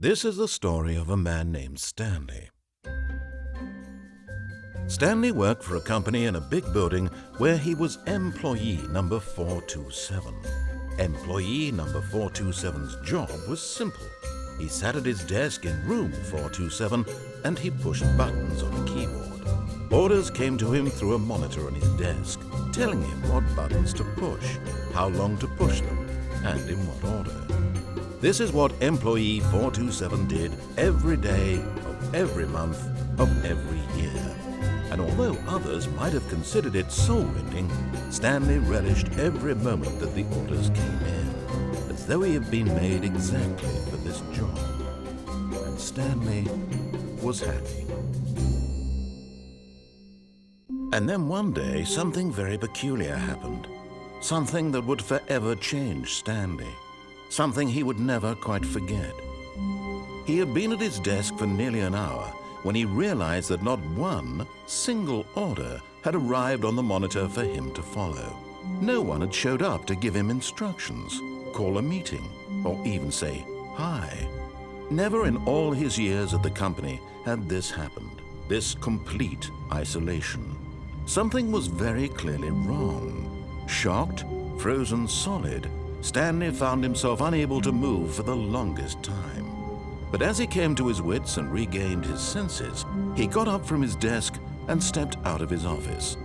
This is the story of a man named Stanley. Stanley worked for a company in a big building where he was employee number 427. Employee number 427's job was simple. He sat at his desk in room 427 and he pushed buttons on a keyboard. Orders came to him through a monitor on his desk, telling him what buttons to push, how long to push them, and in what order. This is what employee 427 did every day of every month of every year. And although others might have considered it soul-rending, Stanley relished every moment that the orders came in, as though he had been made exactly for this job. And Stanley was happy. And then one day, something very peculiar happened. Something that would forever change Stanley. Something he would never quite forget. He had been at his desk for nearly an hour when he realized that not one single order had arrived on the monitor for him to follow. No one had showed up to give him instructions, call a meeting, or even say hi. Never in all his years at the company had this happened, this complete isolation. Something was very clearly wrong. Shocked, frozen solid, Stanley found himself unable to move for the longest time. But as he came to his wits and regained his senses, he got up from his desk and stepped out of his office.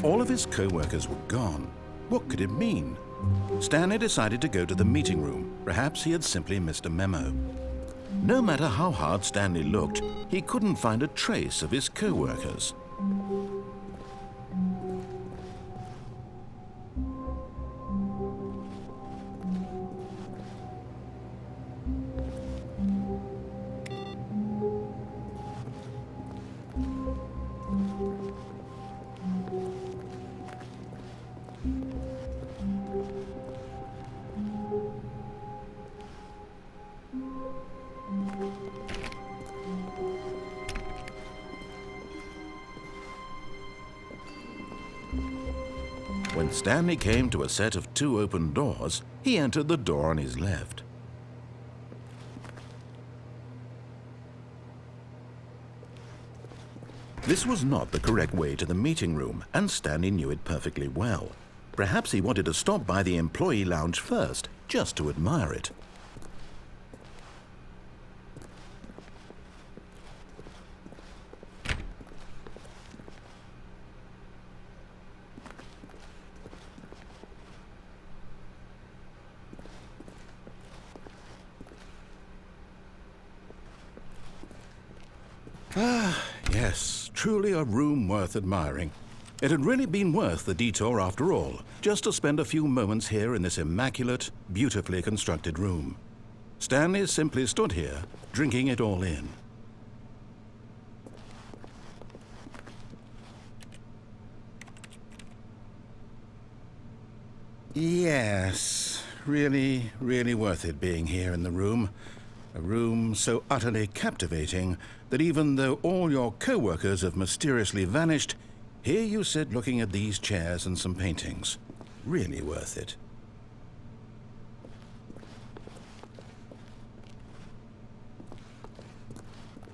All of his co-workers were gone. What could it mean? Stanley decided to go to the meeting room. Perhaps he had simply missed a memo. No matter how hard Stanley looked, he couldn't find a trace of his co-workers. When Stanley came to a set of 2 open doors, he entered the door on his left. This was not the correct way to the meeting room, and Stanley knew it perfectly well. Perhaps he wanted to stop by the employee lounge first, just to admire it. Yes, truly a room worth admiring. It had really been worth the detour after all, just to spend a few moments here in this immaculate, beautifully constructed room. Stanley simply stood here, drinking it all in. Yes, really, really worth it being here in the room. A room so utterly captivating that even though all your co-workers have mysteriously vanished, here you sit looking at these chairs and some paintings. Really worth it.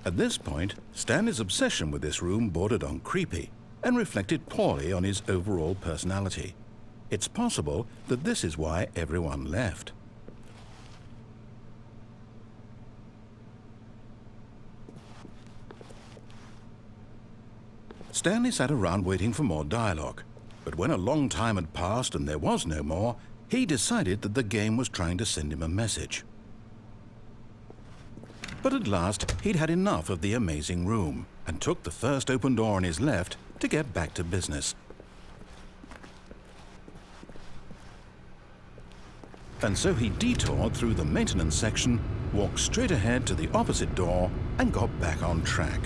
At this point, Stanley's obsession with this room bordered on creepy and reflected poorly on his overall personality. It's possible that this is why everyone left. Stanley sat around waiting for more dialogue, but when a long time had passed and there was no more, he decided that the game was trying to send him a message. But at last, he'd had enough of the amazing room and took the first open door on his left to get back to business. And so he detoured through the maintenance section, walked straight ahead to the opposite door, and got back on track.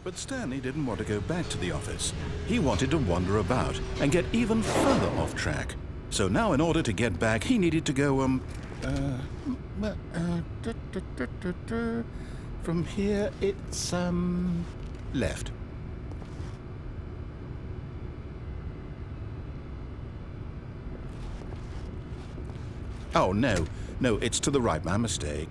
But Stanley didn't want to go back to the office. He wanted to wander about and get even further off track. So now in order to get back, he needed to go, from here it's, left. Oh, no, it's to the right, my mistake.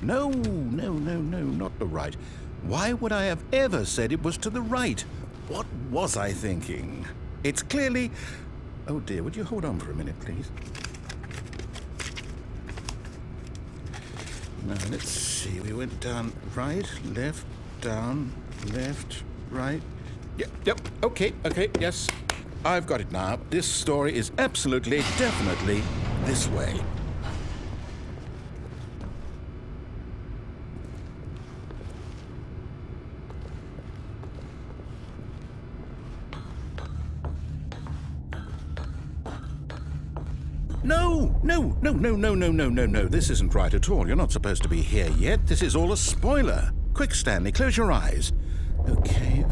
No, not the right. Why would I have ever said it was to the right? What was I thinking? It's clearly... Oh dear, would you hold on for a minute, please? Now, let's see, we went down, right, left, down, left, right. Yep, okay, yes. I've got it now. This story is absolutely, definitely this way. No. This isn't right at all. You're not supposed to be here yet. This is all a spoiler. Quick, Stanley, close your eyes. Okay.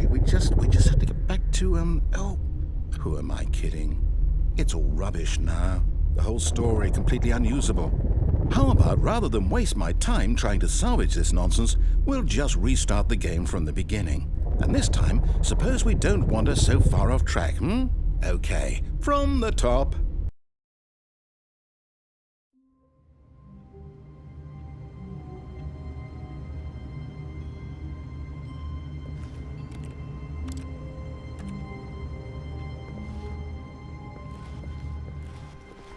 We just have to get back to, oh, who am I kidding? It's all rubbish now. The whole story completely unusable. How about, rather than waste my time trying to salvage this nonsense, we'll just restart the game from the beginning. And this time, suppose we don't wander so far off track, Okay, from the top.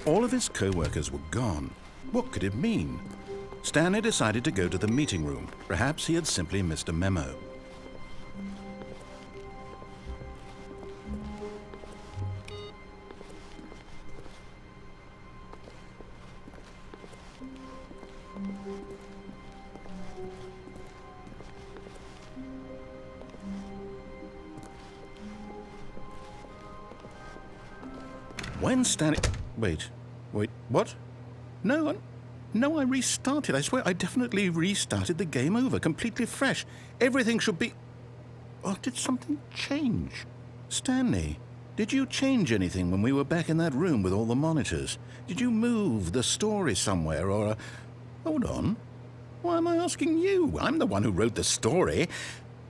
All of his co-workers were gone. What could it mean? Stanley decided to go to the meeting room. Perhaps he had simply missed a memo. When Stanley... Wait, what? No, I restarted. I swear I definitely restarted the game over, completely fresh. Everything should be... Oh, did something change? Stanley, did you change anything when we were back in that room with all the monitors? Did you move the story somewhere or... Hold on. Why am I asking you? I'm the one who wrote the story. It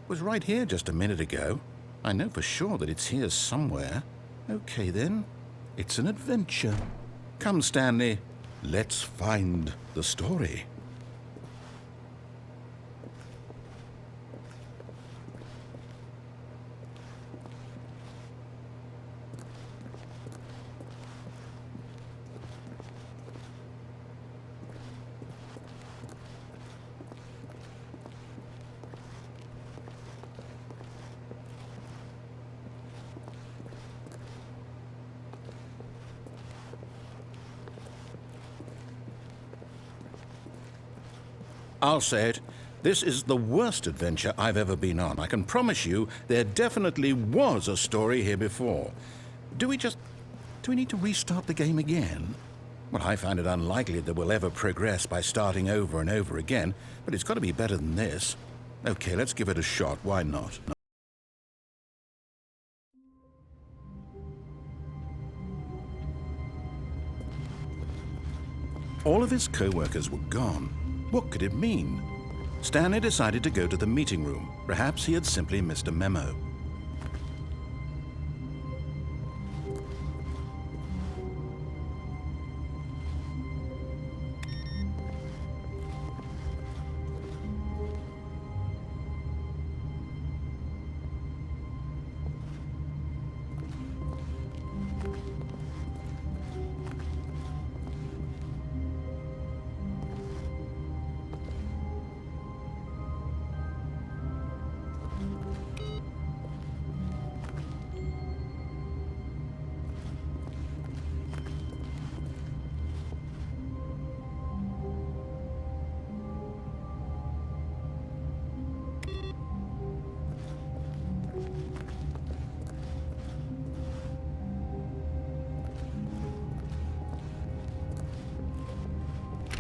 was right here just a minute ago. I know for sure that it's here somewhere. Okay, then. It's an adventure. Come, Stanley. Let's find the story. I'll say it. This is the worst adventure I've ever been on. I can promise you there definitely was a story here before. Do we need to restart the game again? Well, I find it unlikely that we'll ever progress by starting over and over again, but it's got to be better than this. Okay, let's give it a shot. Why not? All of his co-workers were gone. What could it mean? Stanley decided to go to the meeting room. Perhaps he had simply missed a memo.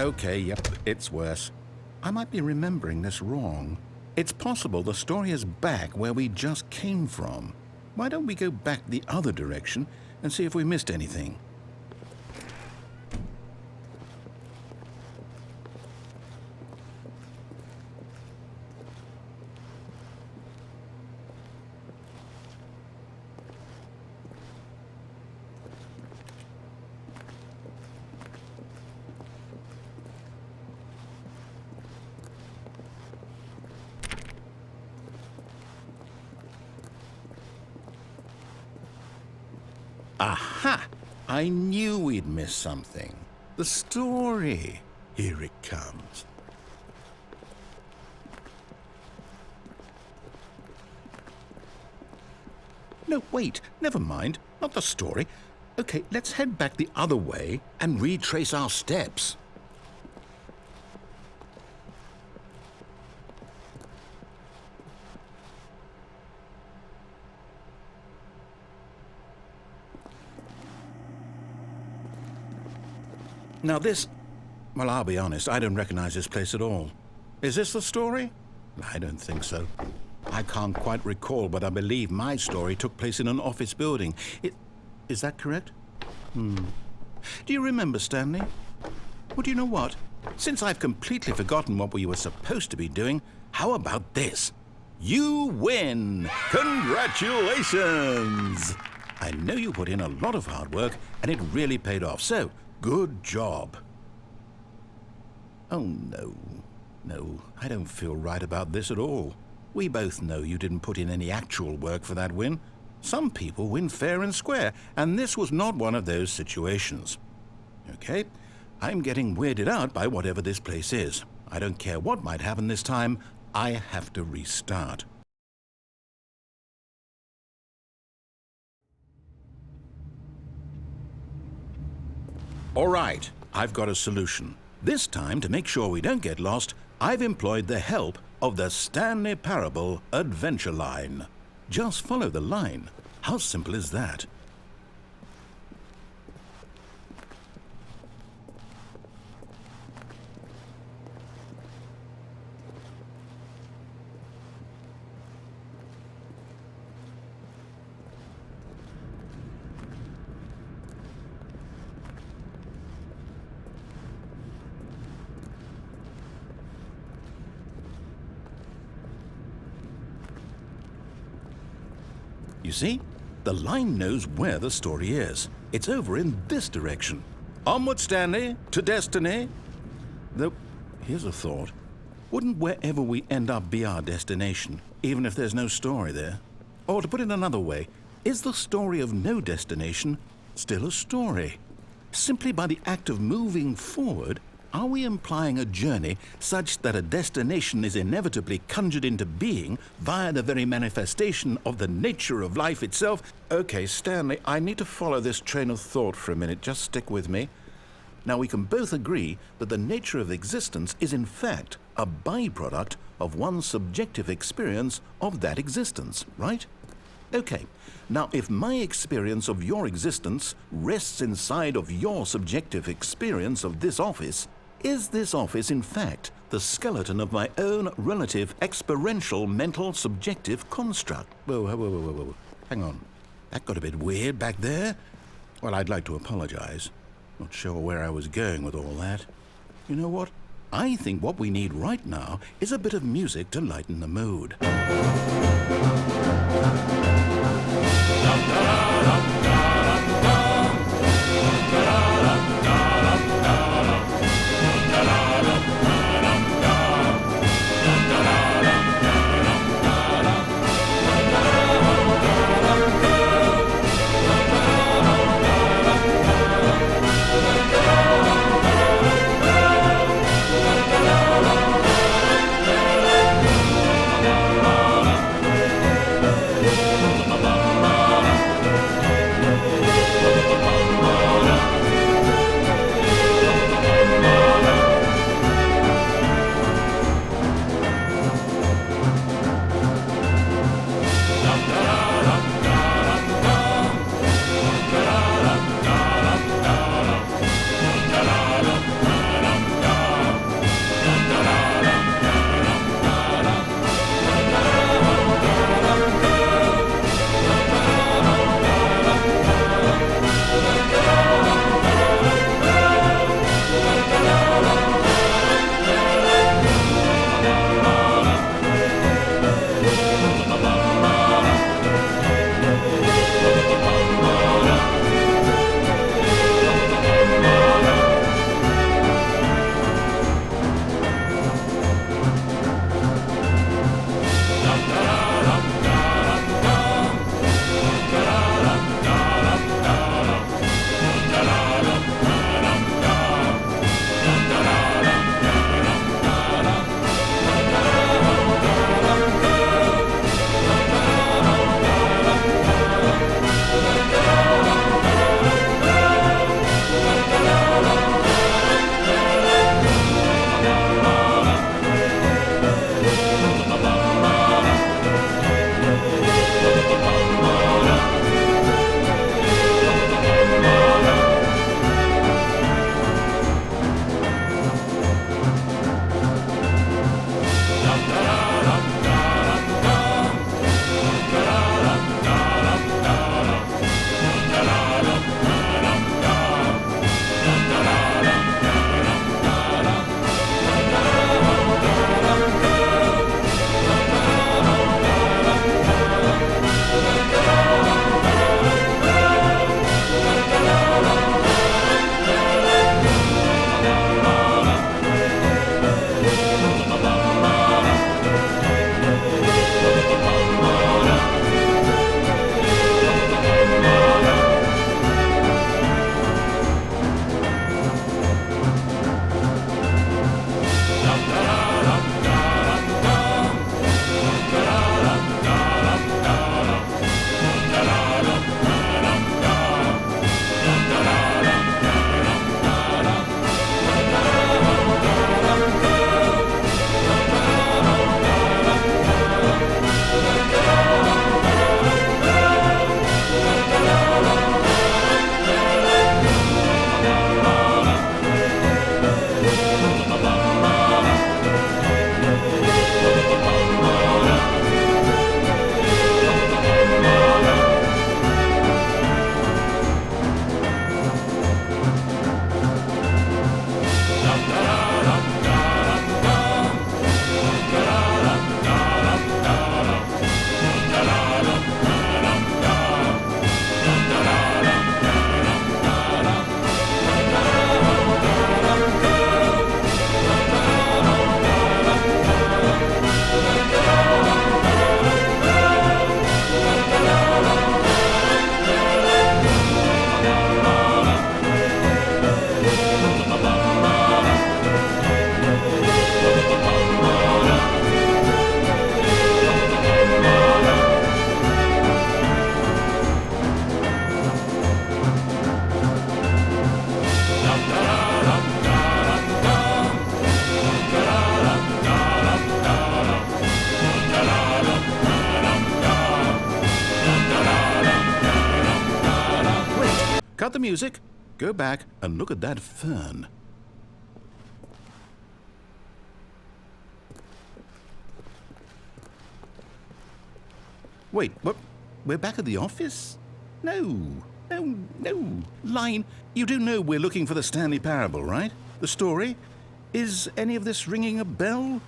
Okay, yep, it's worse. I might be remembering this wrong. It's possible the story is back where we just came from. Why don't we go back the other direction and see if we missed anything? Aha! I knew we'd miss something. The story. Here it comes. No, wait. Never mind. Not the story. Okay, let's head back the other way and retrace our steps. Now this, well, I'll be honest, I don't recognize this place at all. Is this the story? I don't think so. I can't quite recall, but I believe my story took place in an office building. Is that correct? Do you remember, Stanley? Well, do you know what? Since I've completely forgotten what we were supposed to be doing, how about this? You win! Congratulations! I know you put in a lot of hard work, and it really paid off, so good job. Oh, no. No, I don't feel right about this at all. We both know you didn't put in any actual work for that win. Some people win fair and square, and this was not one of those situations. Okay, I'm getting weirded out by whatever this place is. I don't care what might happen this time. I have to restart. All right, I've got a solution. This time, to make sure we don't get lost, I've employed the help of the Stanley Parable adventure line. Just follow the line. How simple is that? You see, the line knows where the story is. It's over in this direction. Onward, Stanley, to destiny. Though, here's a thought. Wouldn't wherever we end up be our destination, even if there's no story there? Or to put it another way, is the story of no destination still a story? Simply by the act of moving forward, are we implying a journey such that a destination is inevitably conjured into being via the very manifestation of the nature of life itself? Okay, Stanley, I need to follow this train of thought for a minute. Just stick with me. Now, we can both agree that the nature of existence is in fact a byproduct of one's subjective experience of that existence, right? Okay, now if my experience of your existence rests inside of your subjective experience of this office, is this office in fact the skeleton of my own relative experiential mental subjective construct? Whoa. Hang on. That got a bit weird back there. Well, I'd like to apologize. Not sure where I was going with all that. You know what? I think what we need right now is a bit of music to lighten the mood. Without the music, go back and look at that fern. Wait, what? We're back at the office? No. Line, you do know we're looking for the Stanley Parable, right? The story? Is any of this ringing a bell?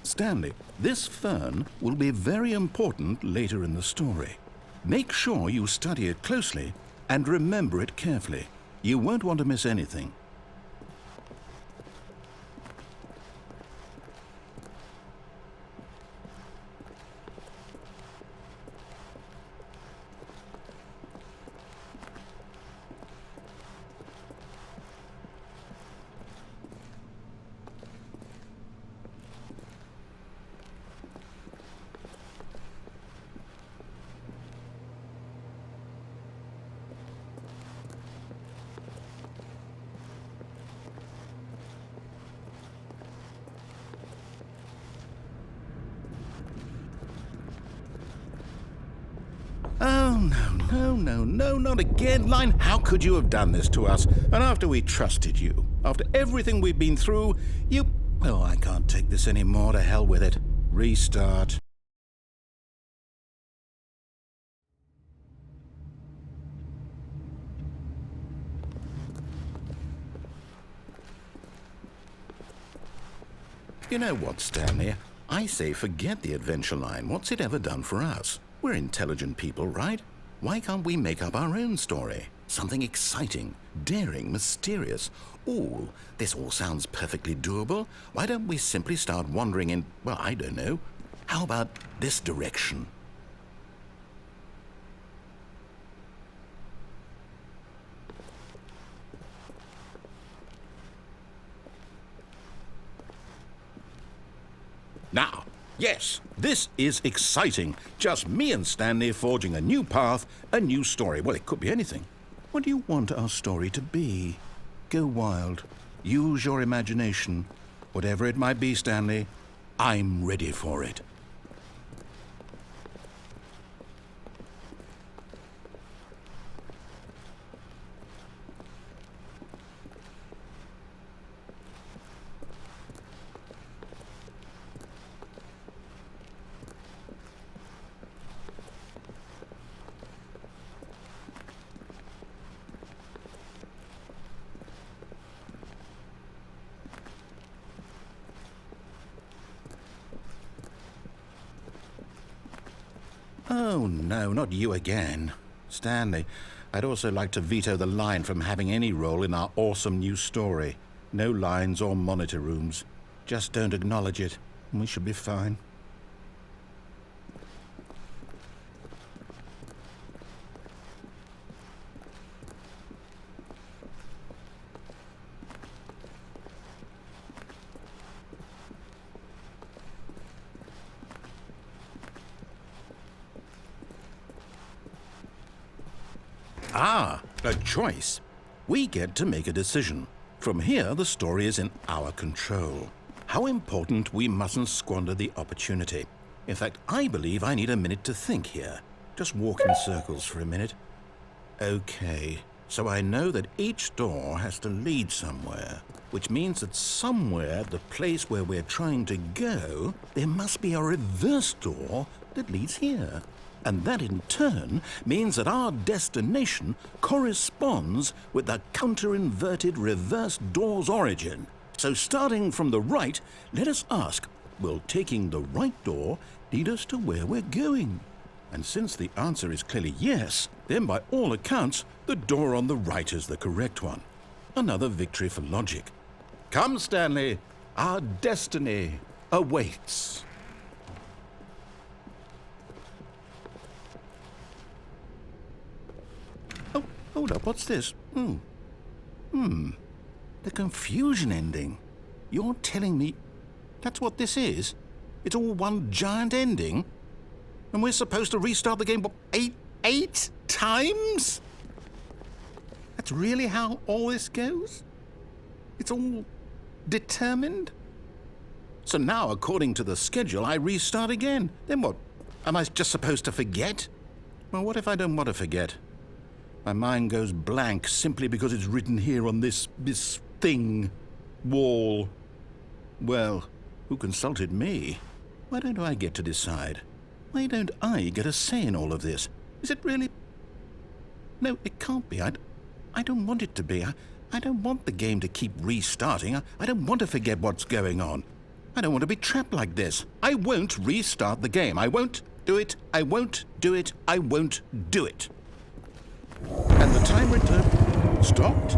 Stanley, this fern will be very important later in the story. Make sure you study it closely and remember it carefully. You won't want to miss anything. Oh, no, not again, Line. How could you have done this to us? And after we trusted you, after everything we've been through, you... Well, I can't take this anymore. To hell with it. Restart. You know what, Stanley? I say forget the adventure line. What's it ever done for us? We're intelligent people, right? Why can't we make up our own story? Something exciting, daring, mysterious. Ooh, this all sounds perfectly doable. Why don't we simply start wandering in, well, I don't know. How about this direction? Now, yes, this is exciting. Just me and Stanley forging a new path, a new story. Well, it could be anything. What do you want our story to be? Go wild. Use your imagination. Whatever it might be, Stanley, I'm ready for it. Oh, no, not you again. Stanley, I'd also like to veto the line from having any role in our awesome new story. No lines or monitor rooms. Just don't acknowledge it, and we should be fine. Ah, a choice. We get to make a decision. From here, the story is in our control. How important we mustn't squander the opportunity. In fact, I believe I need a minute to think here. Just walk in circles for a minute. Okay, so I know that each door has to lead somewhere, which means that somewhere, the place where we're trying to go, there must be a reverse door that leads here. And that in turn means that our destination corresponds with the counter-inverted reverse door's origin. So starting from the right, let us ask, will taking the right door lead us to where we're going? And since the answer is clearly yes, then by all accounts, the door on the right is the correct one. Another victory for logic. Come, Stanley, our destiny awaits. Oh, hold up, what's this? The confusion ending. You're telling me that's what this is? It's all one giant ending? And we're supposed to restart the game, what, eight times? That's really how all this goes? It's all determined? So now, according to the schedule, I restart again. Then what? Am I just supposed to forget? Well, what if I don't want to forget? My mind goes blank simply because it's written here on this thing, wall. Well, who consulted me? Why don't I get to decide? Why don't I get a say in all of this? Is it really? No, it can't be. I don't want it to be. I don't want the game to keep restarting. I don't want to forget what's going on. I don't want to be trapped like this. I won't restart the game. I won't do it. I won't do it. I won't do it. And the time return stopped?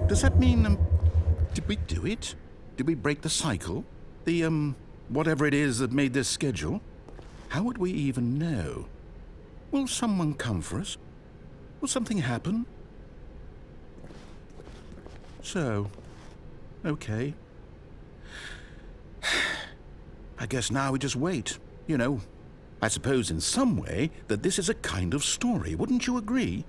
Does that mean, did we do it? Did we break the cycle? The, whatever it is that made this schedule? How would we even know? Will someone come for us? Will something happen? So, okay. I guess now we just wait. You know, I suppose in some way that this is a kind of story, wouldn't you agree?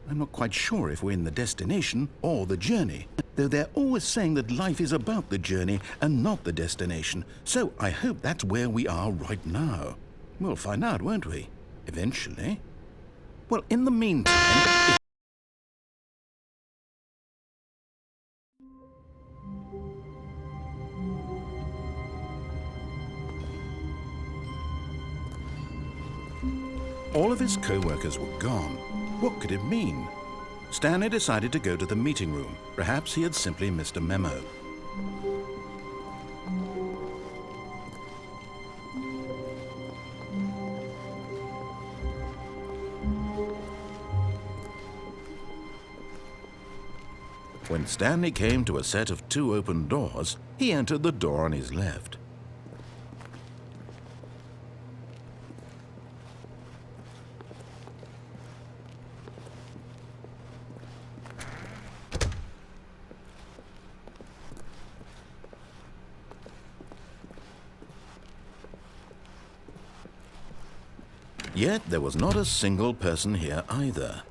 I'm not quite sure if we're in the destination or the journey, though they're always saying that life is about the journey and not the destination, so I hope that's where we are right now. We'll find out, won't we? Eventually. Well, in the meantime... All of his co-workers were gone. What could it mean? Stanley decided to go to the meeting room. Perhaps he had simply missed a memo. When Stanley came to a set of 2 open doors, he entered the door on his left. Yet there was not a single person here either.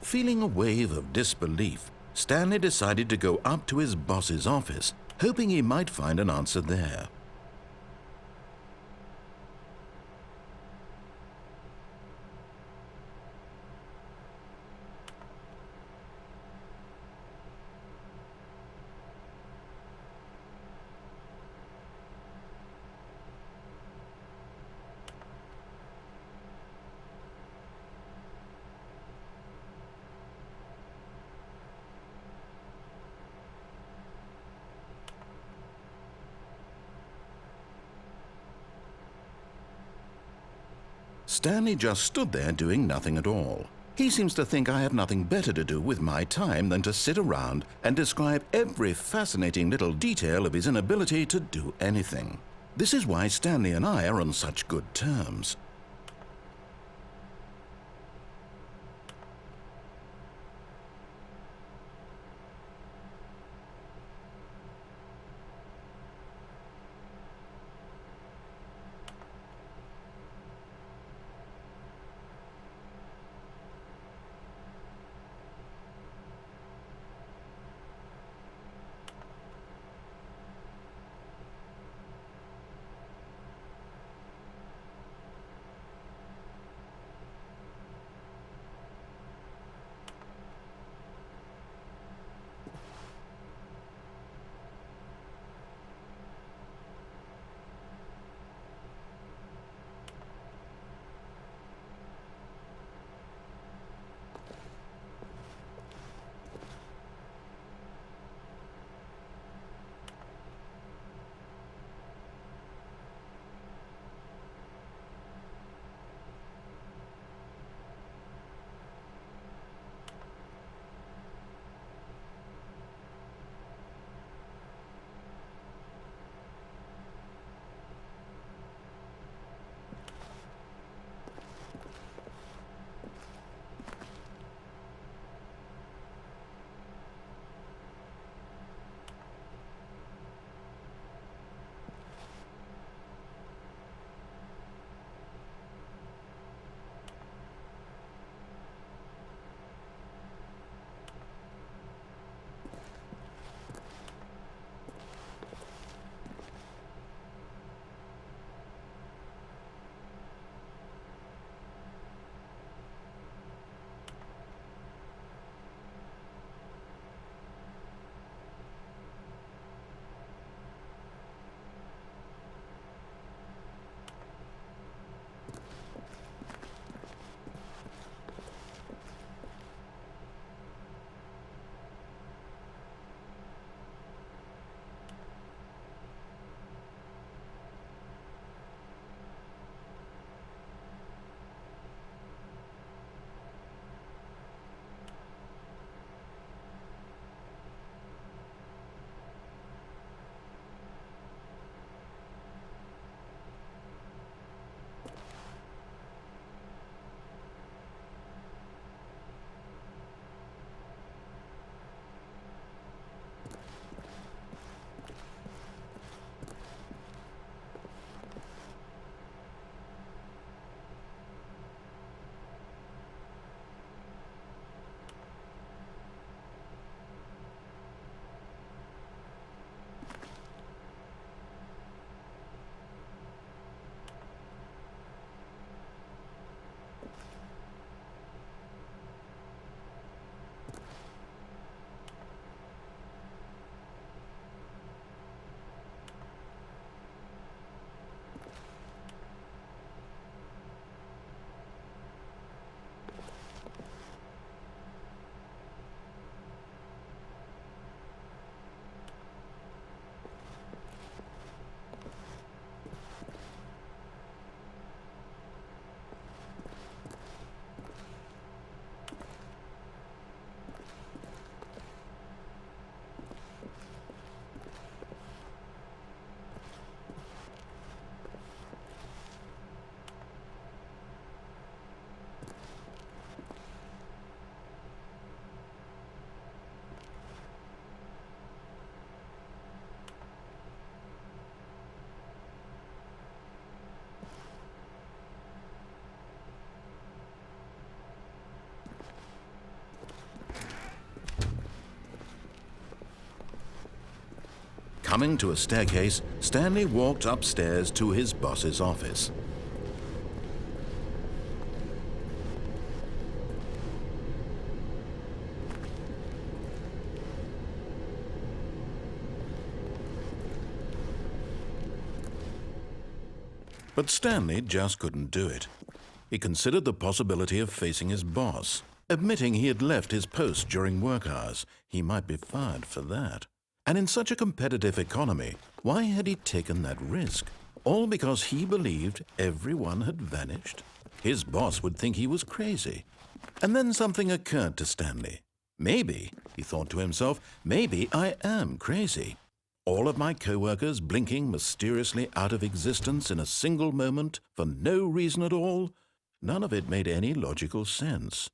Feeling a wave of disbelief, Stanley decided to go up to his boss's office, hoping he might find an answer there. Stanley just stood there doing nothing at all. He seems to think I have nothing better to do with my time than to sit around and describe every fascinating little detail of his inability to do anything. This is why Stanley and I are on such good terms. Coming to a staircase, Stanley walked upstairs to his boss's office. But Stanley just couldn't do it. He considered the possibility of facing his boss. Admitting he had left his post during work hours, he might be fired for that. And in such a competitive economy, why had he taken that risk? All because he believed everyone had vanished? His boss would think he was crazy. And then something occurred to Stanley. Maybe, he thought to himself, maybe I am crazy. All of my co-workers blinking mysteriously out of existence in a single moment for no reason at all? None of it made any logical sense.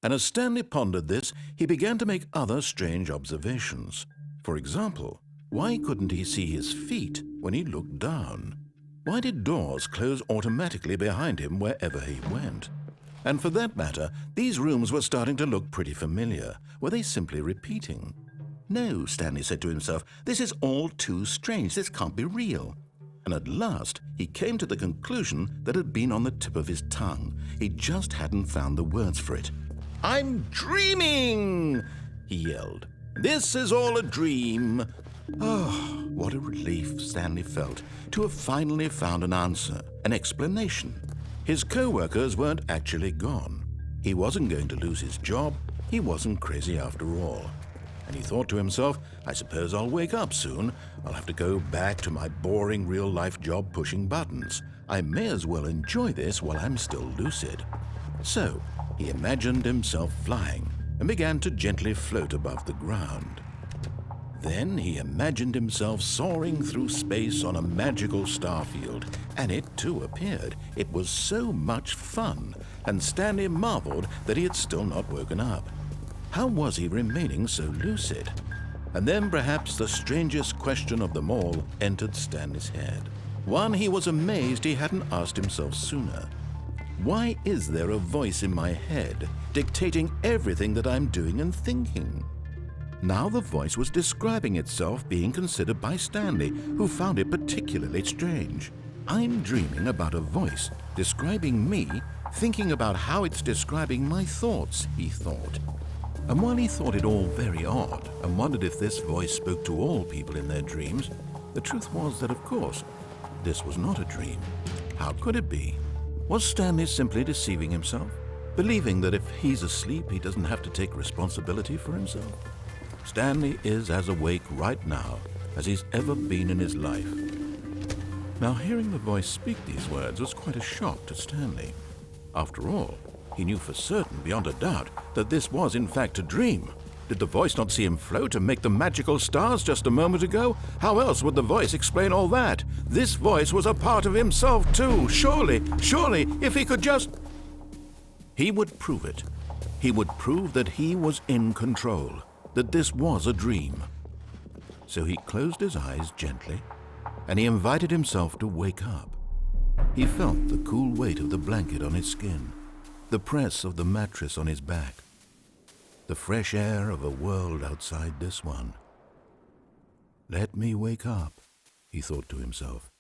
And as Stanley pondered this, he began to make other strange observations. For example, why couldn't he see his feet when he looked down? Why did doors close automatically behind him wherever he went? And for that matter, these rooms were starting to look pretty familiar. Were they simply repeating? No, Stanley said to himself, this is all too strange. This can't be real. And at last, he came to the conclusion that had been on the tip of his tongue. He just hadn't found the words for it. "I'm dreaming!" he yelled. "This is all a dream." Oh, what a relief Stanley felt to have finally found an answer, an explanation. His co-workers weren't actually gone. He wasn't going to lose his job. He wasn't crazy after all. And he thought to himself, I suppose I'll wake up soon. I'll have to go back to my boring real-life job pushing buttons. I may as well enjoy this while I'm still lucid. So he imagined himself flying and began to gently float above the ground. Then he imagined himself soaring through space on a magical starfield, and it too appeared. It was so much fun, and Stanley marveled that he had still not woken up. How was he remaining so lucid? And then perhaps the strangest question of them all entered Stanley's head. One he was amazed he hadn't asked himself sooner. Why is there a voice in my head dictating everything that I'm doing and thinking? Now the voice was describing itself being considered by Stanley, who found it particularly strange. I'm dreaming about a voice describing me, thinking about how it's describing my thoughts, he thought. And while he thought it all very odd and wondered if this voice spoke to all people in their dreams, the truth was that, of course, this was not a dream. How could it be? Was Stanley simply deceiving himself, believing that if he's asleep, he doesn't have to take responsibility for himself? Stanley is as awake right now as he's ever been in his life. Now, hearing the voice speak these words was quite a shock to Stanley. After all, he knew for certain, beyond a doubt, that this was in fact a dream. Did the voice not see him float and make the magical stars just a moment ago? How else would the voice explain all that? This voice was a part of himself too. Surely, if he could just... He would prove it. He would prove that he was in control, that this was a dream. So he closed his eyes gently, and he invited himself to wake up. He felt the cool weight of the blanket on his skin, the press of the mattress on his back, the fresh air of a world outside this one. Let me wake up, he thought to himself.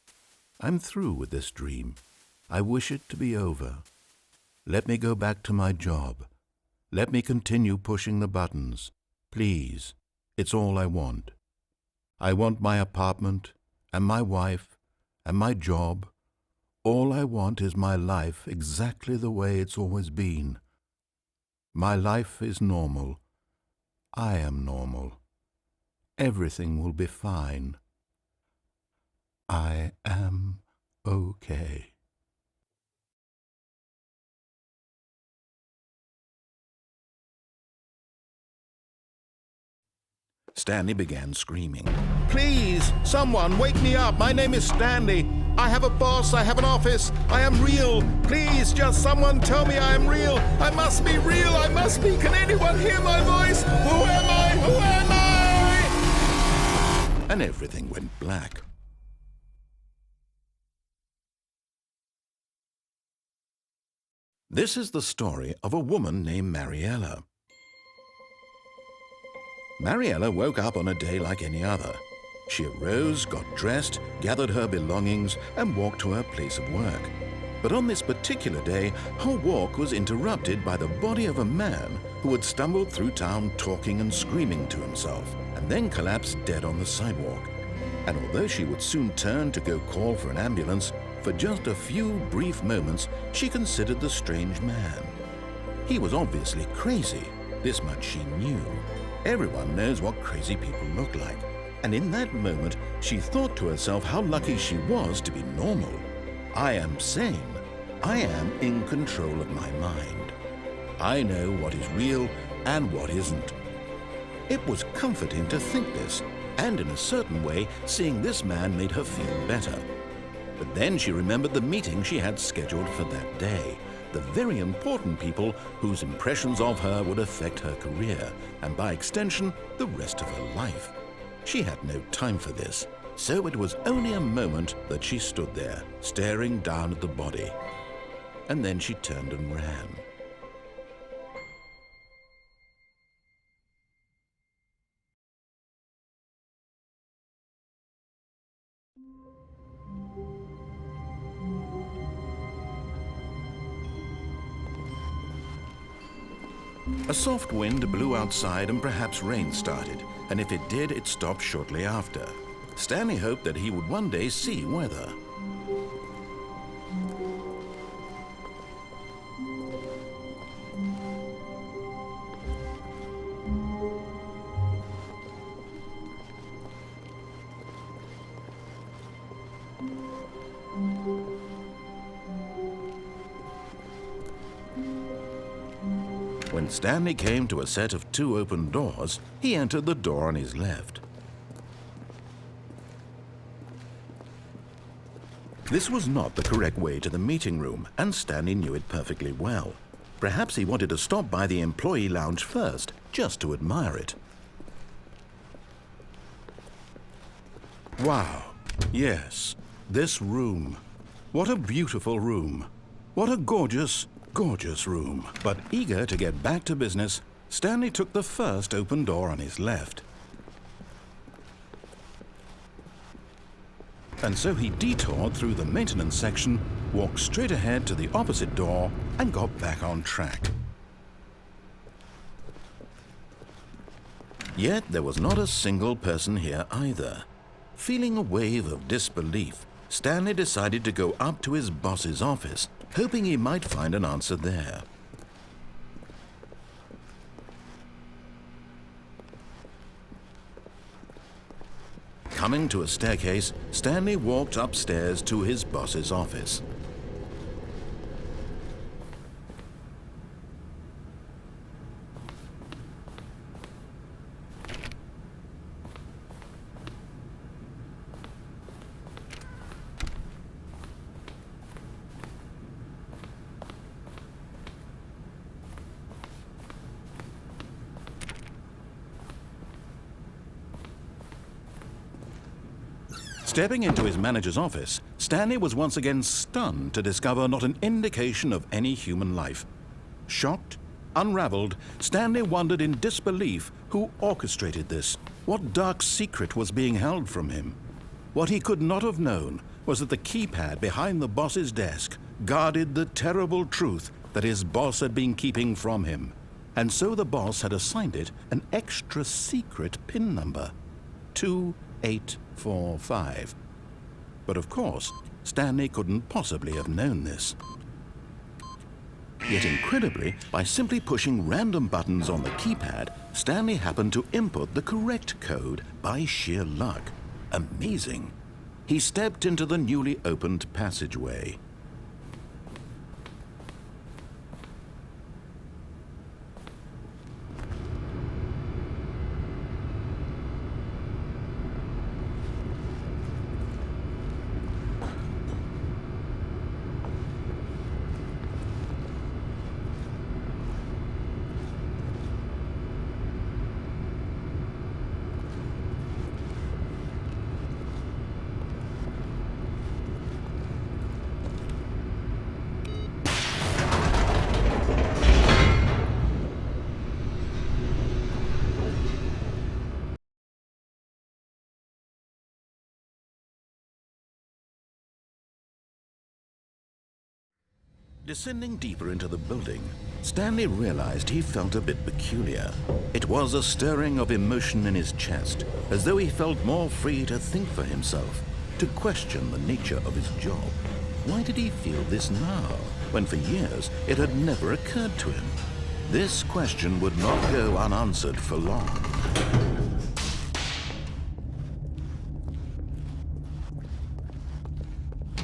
I'm through with this dream. I wish it to be over. Let me go back to my job. Let me continue pushing the buttons. Please, it's all I want. I want my apartment and my wife and my job. All I want is my life exactly the way it's always been. My life is normal. I am normal. Everything will be fine. I am okay. Stanley began screaming. Please, someone, wake me up. My name is Stanley. I have a boss. I have an office. I am real. Please, just someone tell me I am real. I must be real. I must be. Can anyone hear my voice? Who am I? Who am I? And everything went black. This is the story of a woman named Mariella. Mariella woke up on a day like any other. She arose, got dressed, gathered her belongings, and walked to her place of work. But on this particular day, her walk was interrupted by the body of a man who had stumbled through town talking and screaming to himself, and then collapsed dead on the sidewalk. And although she would soon turn to go call for an ambulance, for just a few brief moments she considered the strange man. He was obviously crazy, this much she knew. Everyone knows what crazy people look like. And in that moment, she thought to herself how lucky she was to be normal. I am sane. I am in control of my mind. I know what is real and what isn't. It was comforting to think this, and in a certain way, seeing this man made her feel better. But then she remembered the meeting she had scheduled for that day, the very important people whose impressions of her would affect her career, and by extension, the rest of her life. She had no time for this, so it was only a moment that she stood there, staring down at the body. And then she turned and ran. A soft wind blew outside and perhaps rain started, and if it did, it stopped shortly after. Stanley hoped that he would one day see weather. When Stanley came to a set of 2 open doors, he entered the door on his left. This was not the correct way to the meeting room, and Stanley knew it perfectly well. Perhaps he wanted to stop by the employee lounge first, just to admire it. Wow, yes, this room. What a beautiful room. What a gorgeous, gorgeous room. But eager to get back to business, Stanley took the first open door on his left. And so he detoured through the maintenance section, walked straight ahead to the opposite door, and got back on track. Yet there was not a single person here either. Feeling a wave of disbelief, Stanley decided to go up to his boss's office, hoping he might find an answer there. Coming to a staircase, Stanley walked upstairs to his boss's office. Stepping into his manager's office, Stanley was once again stunned to discover not an indication of any human life. Shocked, unraveled, Stanley wondered in disbelief who orchestrated this. What dark secret was being held from him? What he could not have known was that the keypad behind the boss's desk guarded the terrible truth that his boss had been keeping from him. And so the boss had assigned it an extra secret PIN number, 2845. But of course, Stanley couldn't possibly have known this. Yet incredibly, by simply pushing random buttons on the keypad, Stanley happened to input the correct code by sheer luck. Amazing. He stepped into the newly opened passageway. Descending deeper into the building, Stanley realized he felt a bit peculiar. It was a stirring of emotion in his chest, as though he felt more free to think for himself, to question the nature of his job. Why did he feel this now, when for years it had never occurred to him? This question would not go unanswered for long.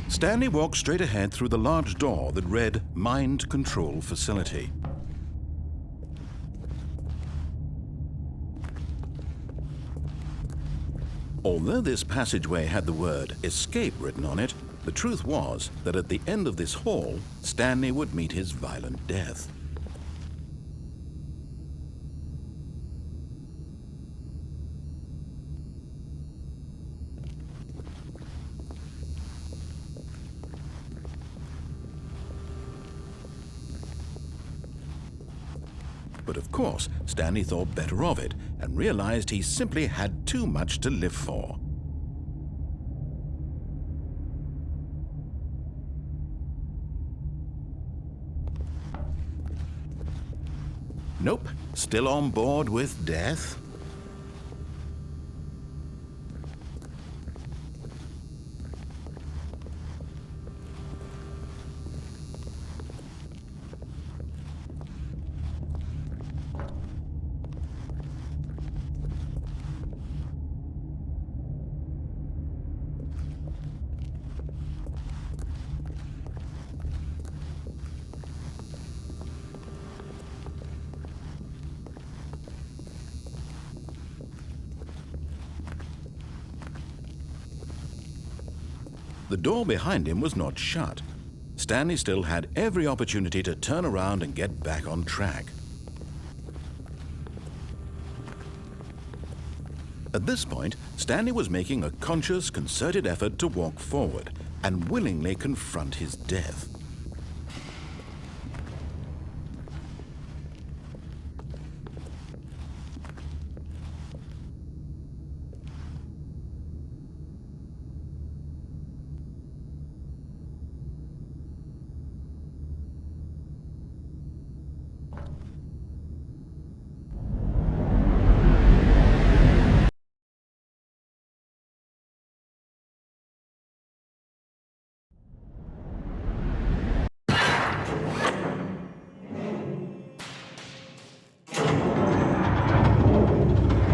Stanley walked straight ahead through the large door that read Mind Control Facility. Although this passageway had the word Escape written on it, the truth was that at the end of this hall, Stanley would meet his violent death. But of course, Stanley thought better of it and realized he simply had too much to live for. Nope, still on board with death? The door behind him was not shut. Stanley still had every opportunity to turn around and get back on track. At this point, Stanley was making a conscious, concerted effort to walk forward and willingly confront his death.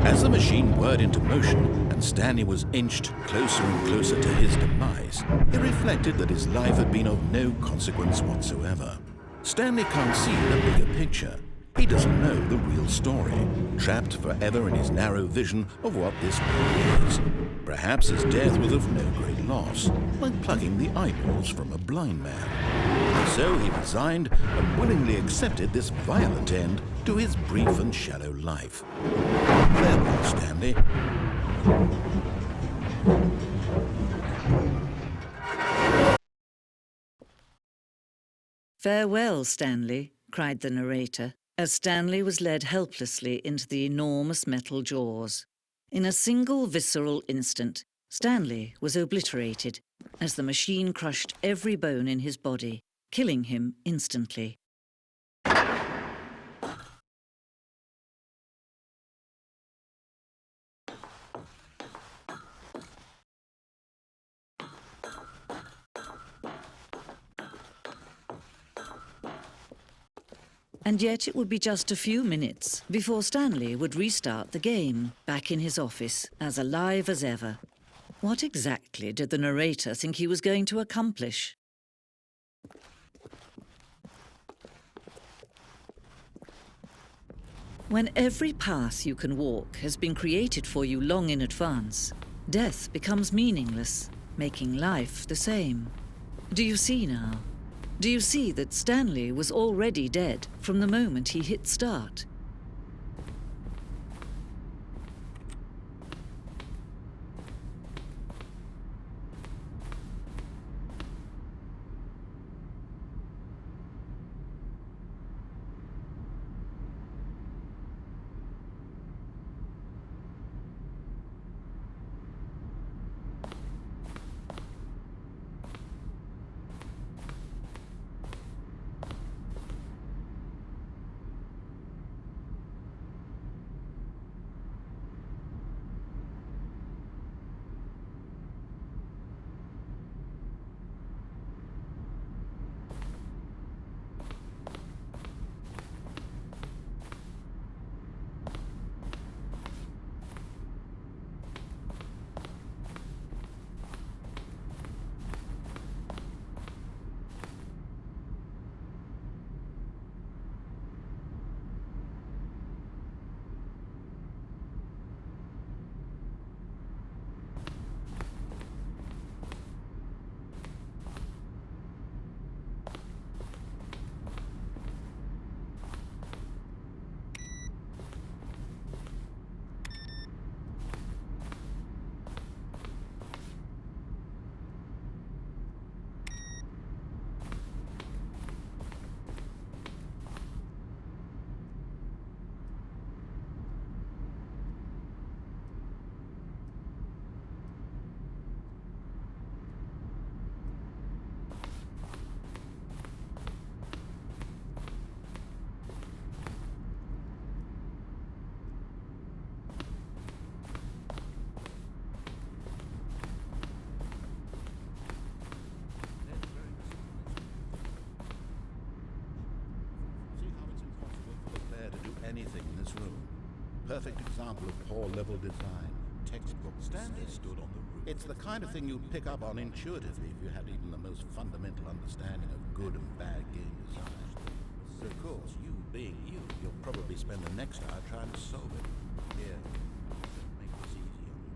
As the machine whirred into motion and Stanley was inched closer and closer to his demise, he reflected that his life had been of no consequence whatsoever. Stanley can't see the bigger picture. He doesn't know the real story, trapped forever in his narrow vision of what this world is. Perhaps his death was of no great loss, like plucking the eyeballs from a blind man. So he resigned and willingly accepted this violent end to his brief and shallow life. Farewell, Stanley. "Farewell, Stanley," cried the narrator, as Stanley was led helplessly into the enormous metal jaws. In a single visceral instant, Stanley was obliterated as the machine crushed every bone in his body, killing him instantly. And yet it would be just a few minutes before Stanley would restart the game, back in his office, as alive as ever. What exactly did the narrator think he was going to accomplish? When every path you can walk has been created for you long in advance, death becomes meaningless, making life the same. Do you see now? Do you see that Stanley was already dead from the moment he hit start? this room. Perfect example of poor level design. Textbook. Stanley stood on the roof. It's the kind of thing you'd pick up on intuitively if you had even the most fundamental understanding of good and bad game design. But of course, you being you, you'll probably spend the next hour trying to solve it. Here, make this easy on you.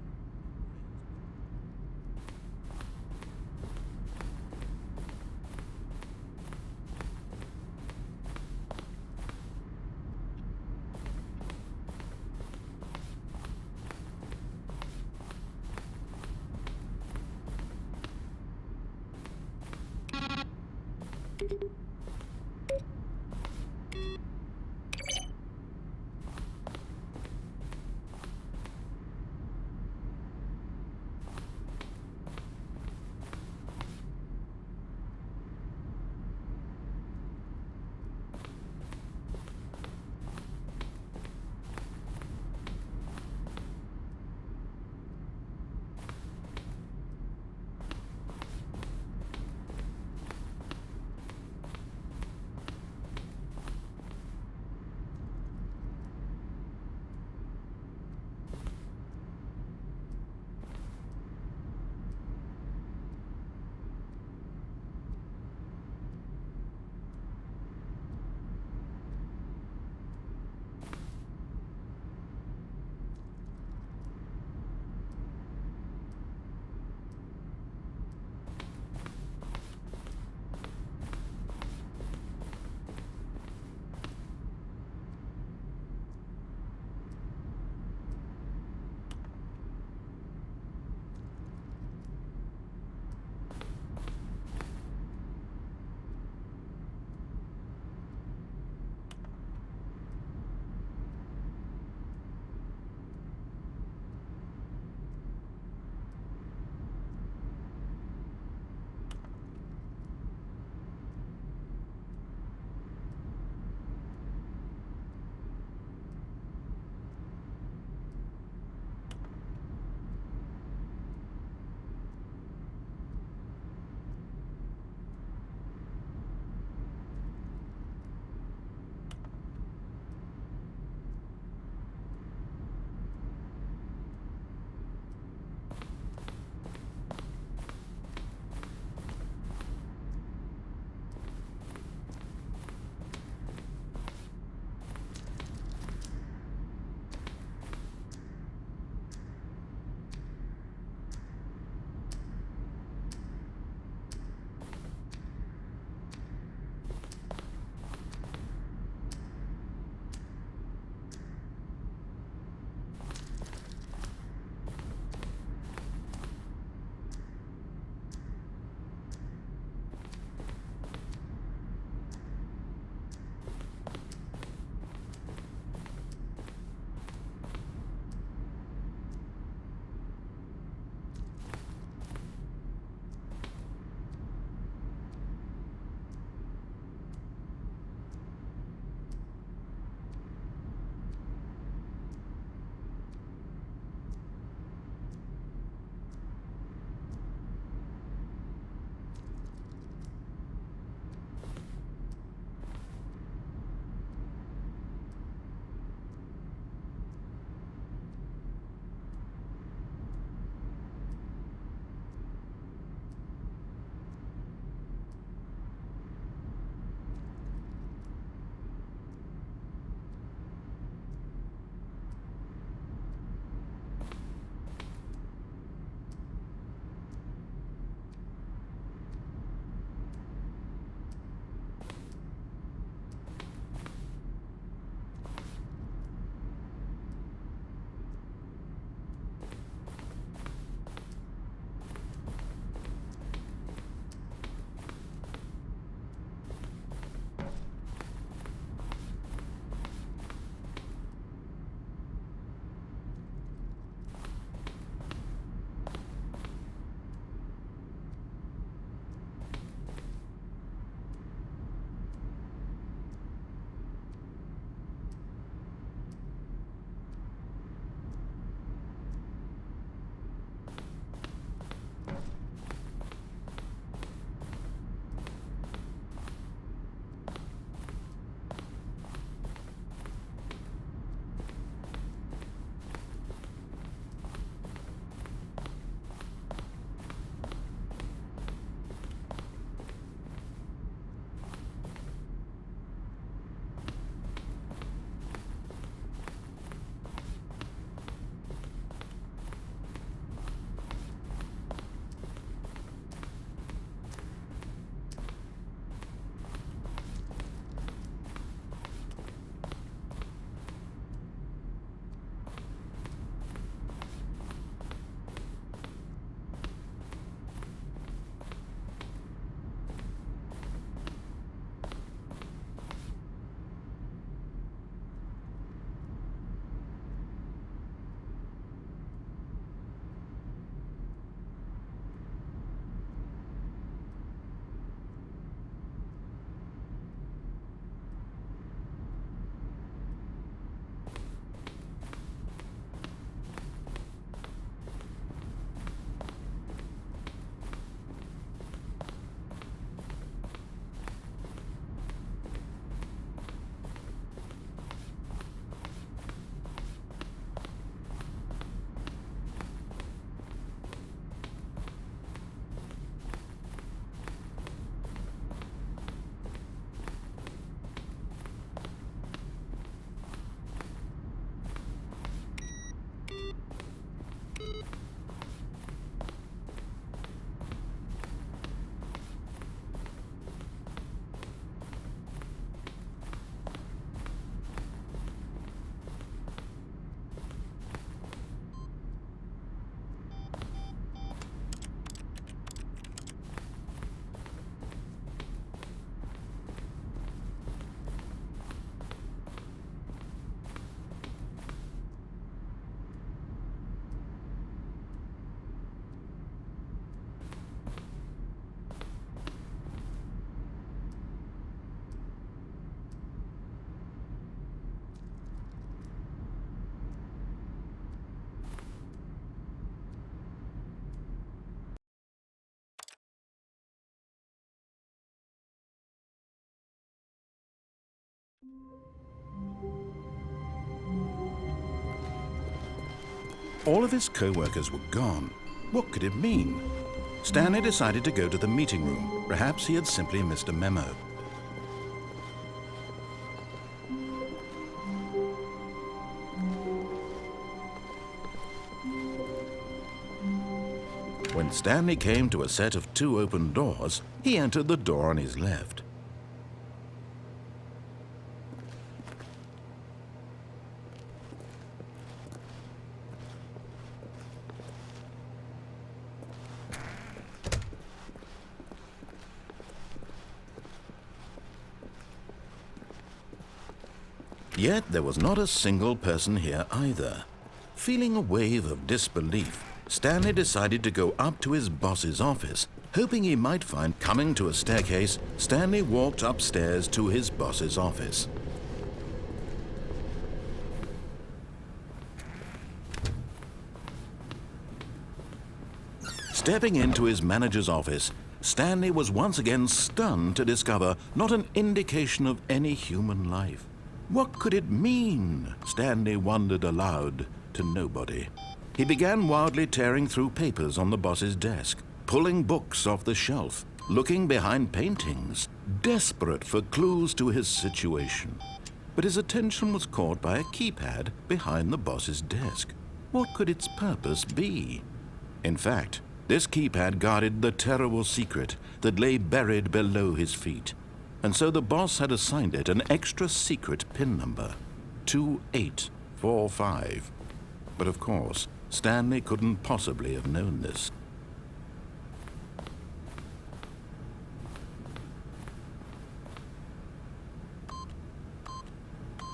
All of his co-workers were gone. What could it mean? Stanley decided to go to the meeting room. Perhaps he had simply missed a memo. When Stanley came to a set of 2 open doors, he entered the door on his left. Yet there was not a single person here either. Feeling a wave of disbelief, Stanley decided to go up to his boss's office. Hoping he might find coming to a staircase, Stanley walked upstairs to his boss's office. Stepping into his manager's office, Stanley was once again stunned to discover not an indication of any human life. What could it mean? Stanley wondered aloud to nobody. He began wildly tearing through papers on the boss's desk, pulling books off the shelf, looking behind paintings, desperate for clues to his situation. But his attention was caught by a keypad behind the boss's desk. What could its purpose be? In fact, this keypad guarded the terrible secret that lay buried below his feet. And so the boss had assigned it an extra secret PIN number, 2845. But of course, Stanley couldn't possibly have known this.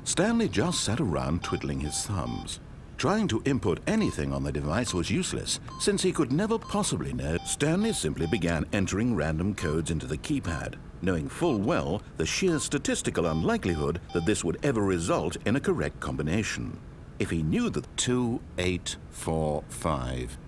Stanley just sat around twiddling his thumbs. Trying to input anything on the device was useless, since he could never possibly know. Stanley simply began entering random codes into the keypad, knowing full well the sheer statistical unlikelihood that this would ever result in a correct combination. If he knew that 2845.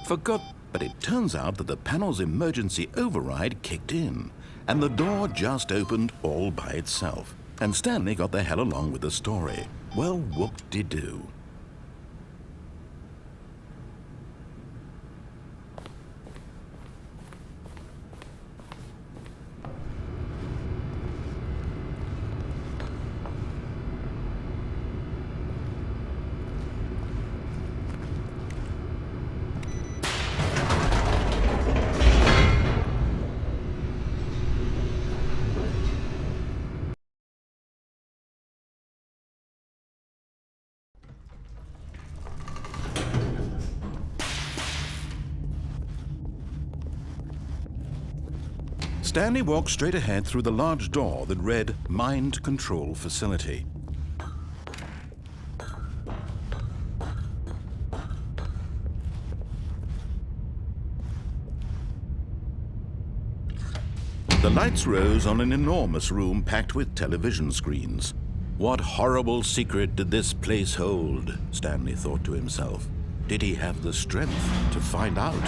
Forgot, but it turns out that the panel's emergency override kicked in, and the door just opened all by itself. And Stanley got the hell along with the story. Well, whoop-de-doo. Stanley walked straight ahead through the large door that read Mind Control Facility. The lights rose on an enormous room packed with television screens. What horrible secret did this place hold? Stanley thought to himself. Did he have the strength to find out?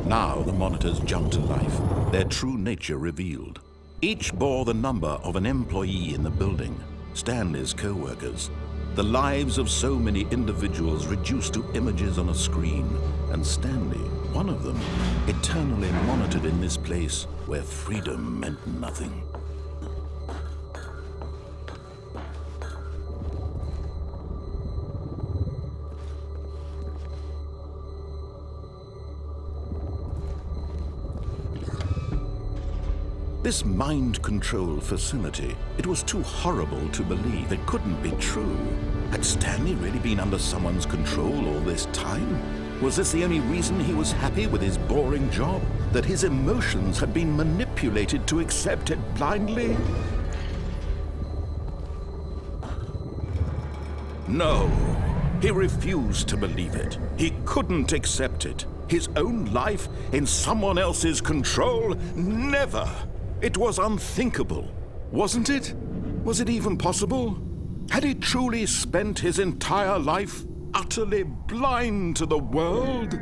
Now the monitors jumped to life, their true nature revealed. Each bore the number of an employee in the building, Stanley's co-workers. The lives of so many individuals reduced to images on a screen, and Stanley, one of them, eternally monitored in this place where freedom meant nothing. This mind control facility, it was too horrible to believe. It couldn't be true. Had Stanley really been under someone's control all this time? Was this the only reason he was happy with his boring job? That his emotions had been manipulated to accept it blindly? No, he refused to believe it. He couldn't accept it. His own life in someone else's control? Never! It was unthinkable, wasn't it? Was it even possible? Had he truly spent his entire life utterly blind to the world?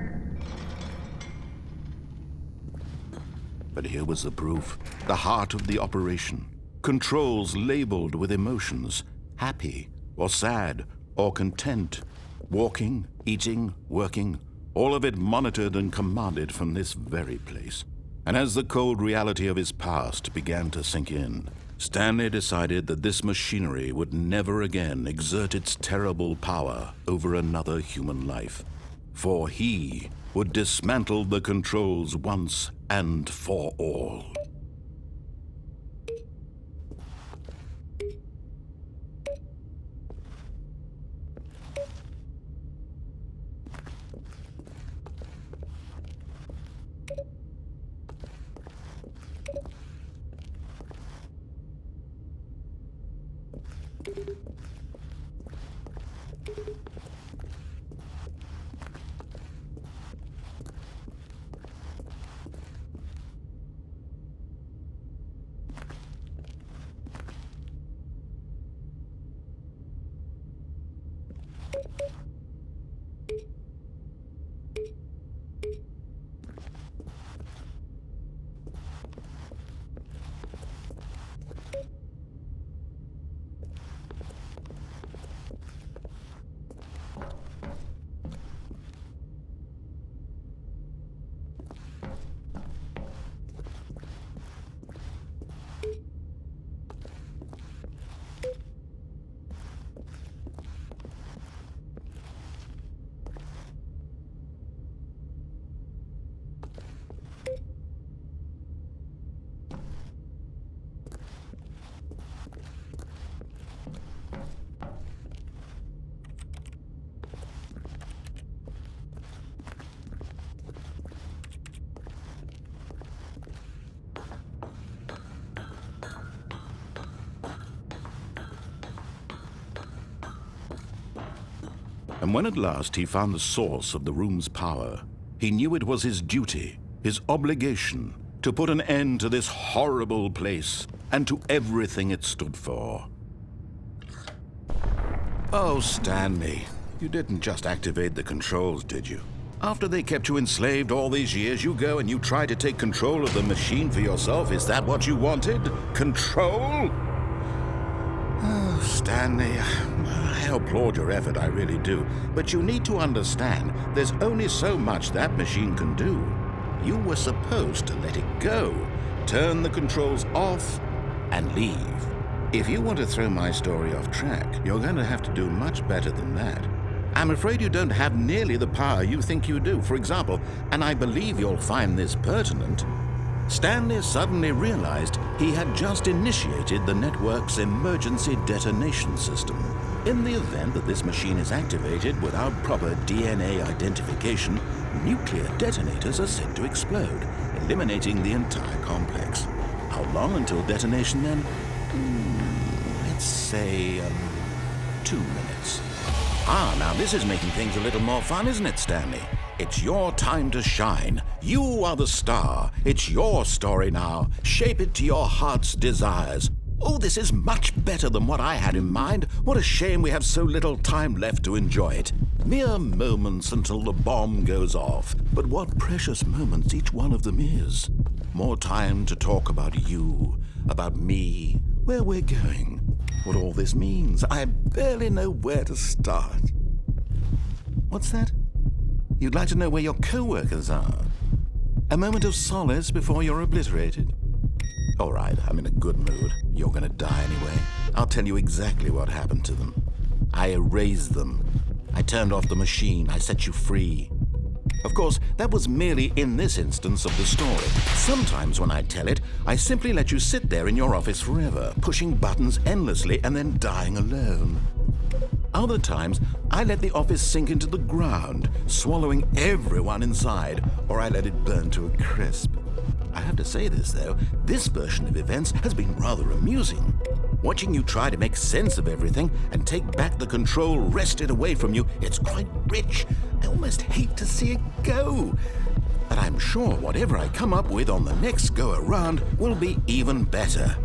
But here was the proof, the heart of the operation. Controls labeled with emotions, happy or sad or content, walking, eating, working, all of it monitored and commanded from this very place. And as the cold reality of his past began to sink in, Stanley decided that this machinery would never again exert its terrible power over another human life, for he would dismantle the controls once and for all. And when at last he found the source of the room's power, he knew it was his duty, his obligation, to put an end to this horrible place and to everything it stood for. Oh, Stanley, you didn't just activate the controls, did you? After they kept you enslaved all these years, you go and you try to take control of the machine for yourself. Is that what you wanted? Control? Oh, Stanley, I applaud your effort, I really do. But you need to understand, there's only so much that machine can do. You were supposed to let it go, turn the controls off, and leave. If you want to throw my story off track, you're going to have to do much better than that. I'm afraid you don't have nearly the power you think you do. For example, and I believe you'll find this pertinent, Stanley suddenly realized he had just initiated the network's emergency detonation system. In the event that this machine is activated without proper DNA identification, nuclear detonators are said to explode, eliminating the entire complex. How long until detonation then? Let's say 2 minutes. Now this is making things a little more fun, isn't it, Stanley? It's your time to shine. You are the star. It's your story now. Shape it to your heart's desires. Oh, this is much better than what I had in mind. What a shame we have so little time left to enjoy it. Mere moments until the bomb goes off. But what precious moments each one of them is. More time to talk about you, about me, where we're going, what all this means. I barely know where to start. What's that? You'd like to know where your co-workers are? A moment of solace before you're obliterated? All right, I'm in a good mood. You're gonna die anyway. I'll tell you exactly what happened to them. I erased them. I turned off the machine. I set you free. Of course, that was merely in this instance of the story. Sometimes when I tell it, I simply let you sit there in your office forever, pushing buttons endlessly and then dying alone. Other times, I let the office sink into the ground, swallowing everyone inside, or I let it burn to a crisp. I have to say this, though, this version of events has been rather amusing. Watching you try to make sense of everything and take back the control wrested away from you, it's quite rich. I almost hate to see it go. But I'm sure whatever I come up with on the next go-around will be even better.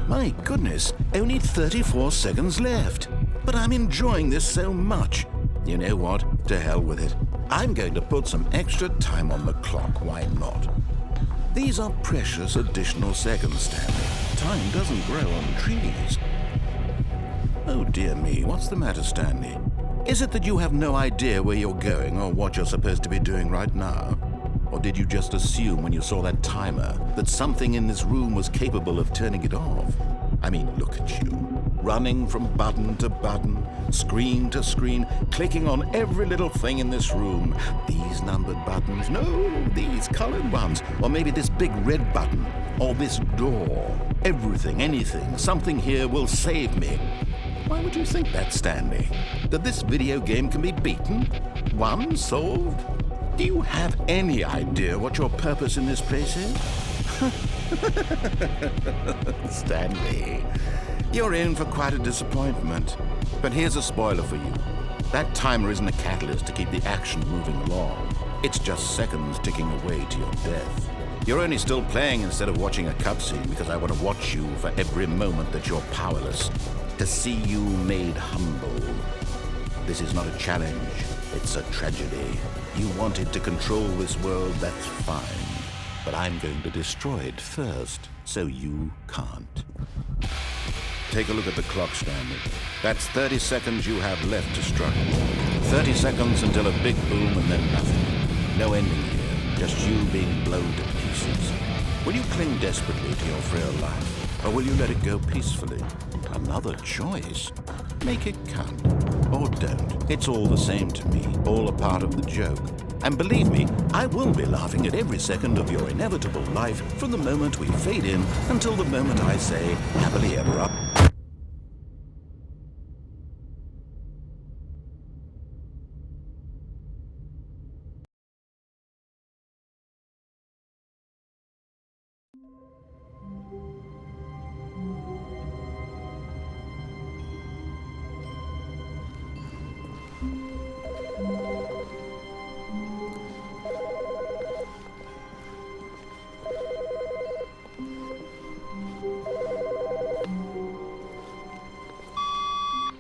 My goodness, only 34 seconds left. But I'm enjoying this so much. You know what? To hell with it. I'm going to put some extra time on the clock. Why not? These are precious additional seconds, Stanley. Time doesn't grow on trees. Oh dear me, what's the matter, Stanley? Is it that you have no idea where you're going or what you're supposed to be doing right now? Or did you just assume when you saw that timer that something in this room was capable of turning it off? I mean, look at you. Running from button to button, screen to screen, clicking on every little thing in this room. These numbered buttons, no, these colored ones. Or maybe this big red button, or this door. Everything, anything, something here will save me. Why would you think that, Stanley? That this video game can be beaten? Won? Solved? Do you have any idea what your purpose in this place is? Stanley, you're in for quite a disappointment. But here's a spoiler for you. That timer isn't a catalyst to keep the action moving along. It's just seconds ticking away to your death. You're only still playing instead of watching a cutscene because I want to watch you for every moment that you're powerless. To see you made humble. This is not a challenge. It's a tragedy. You wanted to control this world, that's fine. But I'm going to destroy it first, so you can't. Take a look at the clock, Stanley. That's 30 seconds you have left to struggle. 30 seconds until a big boom and then nothing. No ending here, just you being blown to pieces. Will you cling desperately to your frail life, or will you let it go peacefully? Another choice. Make it count. Or don't. It's all the same to me, all a part of the joke. And believe me, I will be laughing at every second of your inevitable life from the moment we fade in until the moment I say, happily ever up.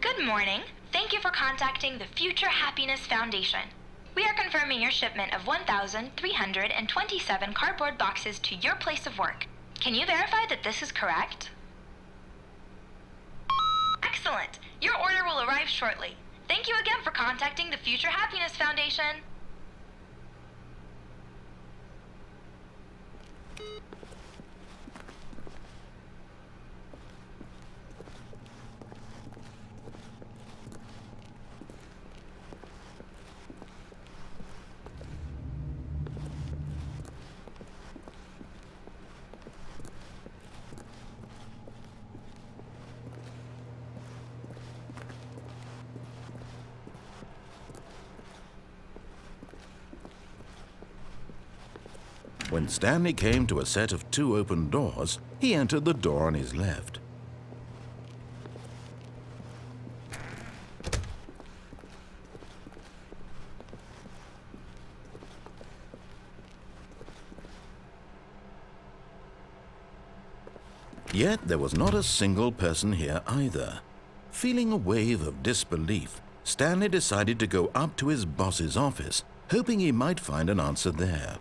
Good morning. Thank you for contacting the Future Happiness Foundation. We are confirming your shipment of 1,327 cardboard boxes to your place of work. Can you verify that this is correct? Excellent. Your order will arrive shortly. Thank you again for contacting the Future Happiness Foundation. When Stanley came to a set of 2 open doors, he entered the door on his left. Yet there was not a single person here either. Feeling a wave of disbelief, Stanley decided to go up to his boss's office, hoping he might find an answer there.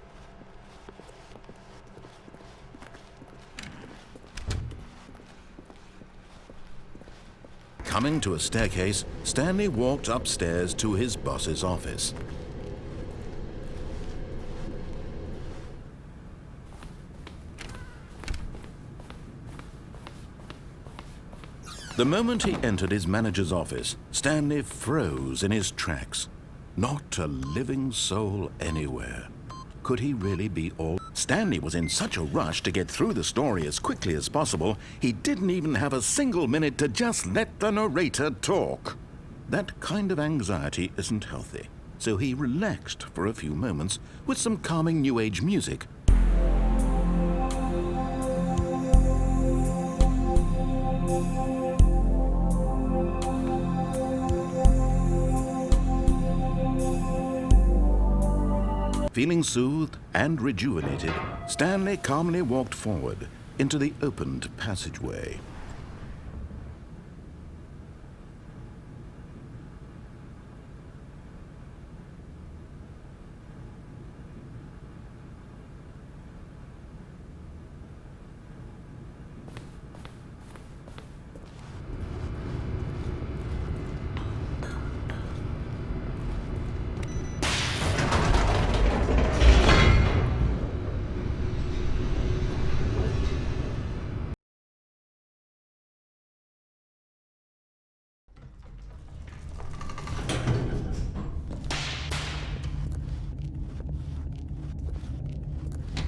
Coming to a staircase, Stanley walked upstairs to his boss's office. The moment he entered his manager's office, Stanley froze in his tracks. Not a living soul anywhere. Could he really be all? Stanley was in such a rush to get through the story as quickly as possible, he didn't even have a single minute to just let the narrator talk. That kind of anxiety isn't healthy, so he relaxed for a few moments with some calming New Age music. Feeling soothed and rejuvenated, Stanley calmly walked forward into the opened passageway.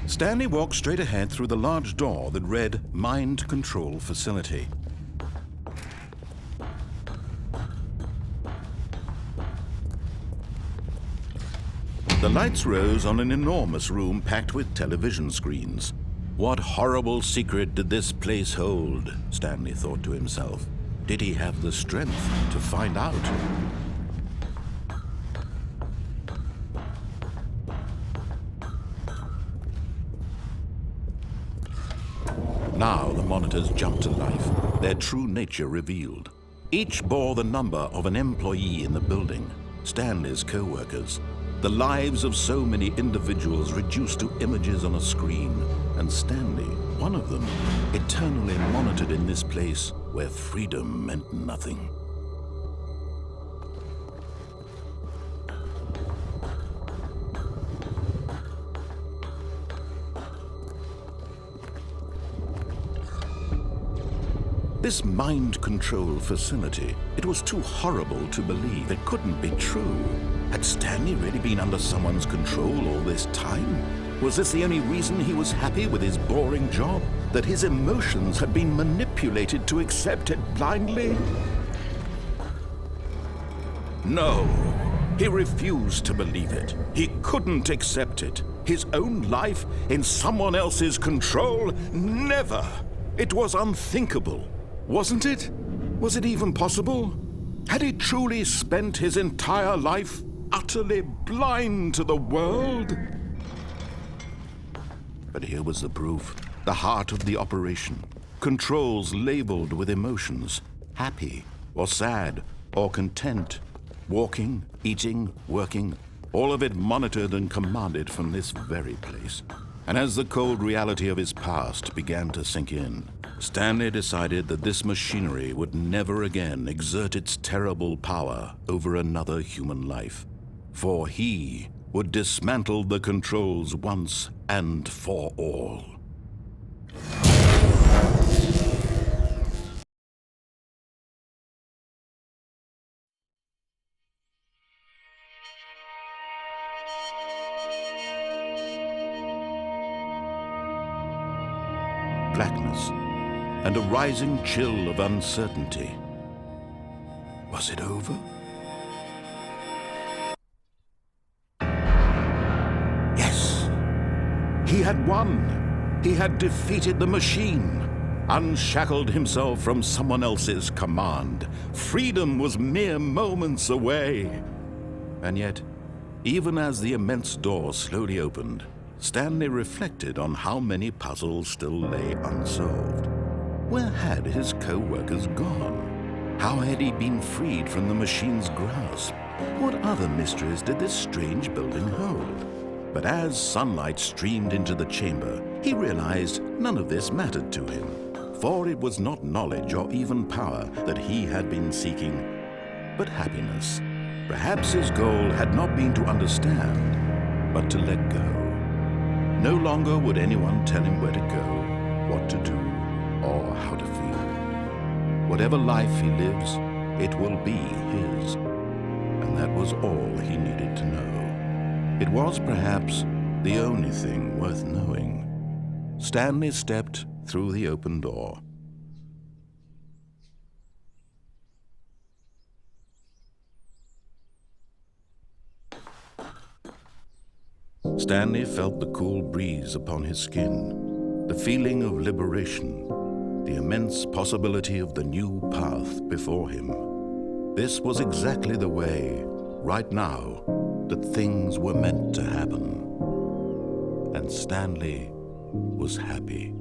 Stanley walked straight ahead through the large door that read Mind Control Facility. The lights rose on an enormous room packed with television screens. What horrible secret did this place hold? Stanley thought to himself. Did he have the strength to find out? Now the monitors jumped to life, their true nature revealed. Each bore the number of an employee in the building, Stanley's co-workers. The lives of so many individuals reduced to images on a screen, and Stanley, one of them, eternally monitored in this place where freedom meant nothing. This mind control facility, it was too horrible to believe. It couldn't be true. Had Stanley really been under someone's control all this time? Was this the only reason he was happy with his boring job? That his emotions had been manipulated to accept it blindly? No, he refused to believe it. He couldn't accept it. His own life in someone else's control? Never! It was unthinkable. Wasn't it? Was it even possible? Had he truly spent his entire life utterly blind to the world? But here was the proof, the heart of the operation. Controls labeled with emotions, happy or sad or content, walking, eating, working, all of it monitored and commanded from this very place. And as the cold reality of his past began to sink in, Stanley decided that this machinery would never again exert its terrible power over another human life, for he would dismantle the controls once and for all. Blackness and a rising chill of uncertainty. Was it over? Yes! He had won! He had defeated the machine, unshackled himself from someone else's command. Freedom was mere moments away. And yet, even as the immense door slowly opened, Stanley reflected on how many puzzles still lay unsolved. Where had his co-workers gone? How had he been freed from the machine's grasp? What other mysteries did this strange building hold? But as sunlight streamed into the chamber, he realized none of this mattered to him, for it was not knowledge or even power that he had been seeking, but happiness. Perhaps his goal had not been to understand, but to let go. No longer would anyone tell him where to go, what to do, or how to feel. Whatever life he lives, it will be his. And that was all he needed to know. It was perhaps the only thing worth knowing. Stanley stepped through the open door. Stanley felt the cool breeze upon his skin, the feeling of liberation, the immense possibility of the new path before him. This was exactly the way, right now, that things were meant to happen. and Stanley was happy.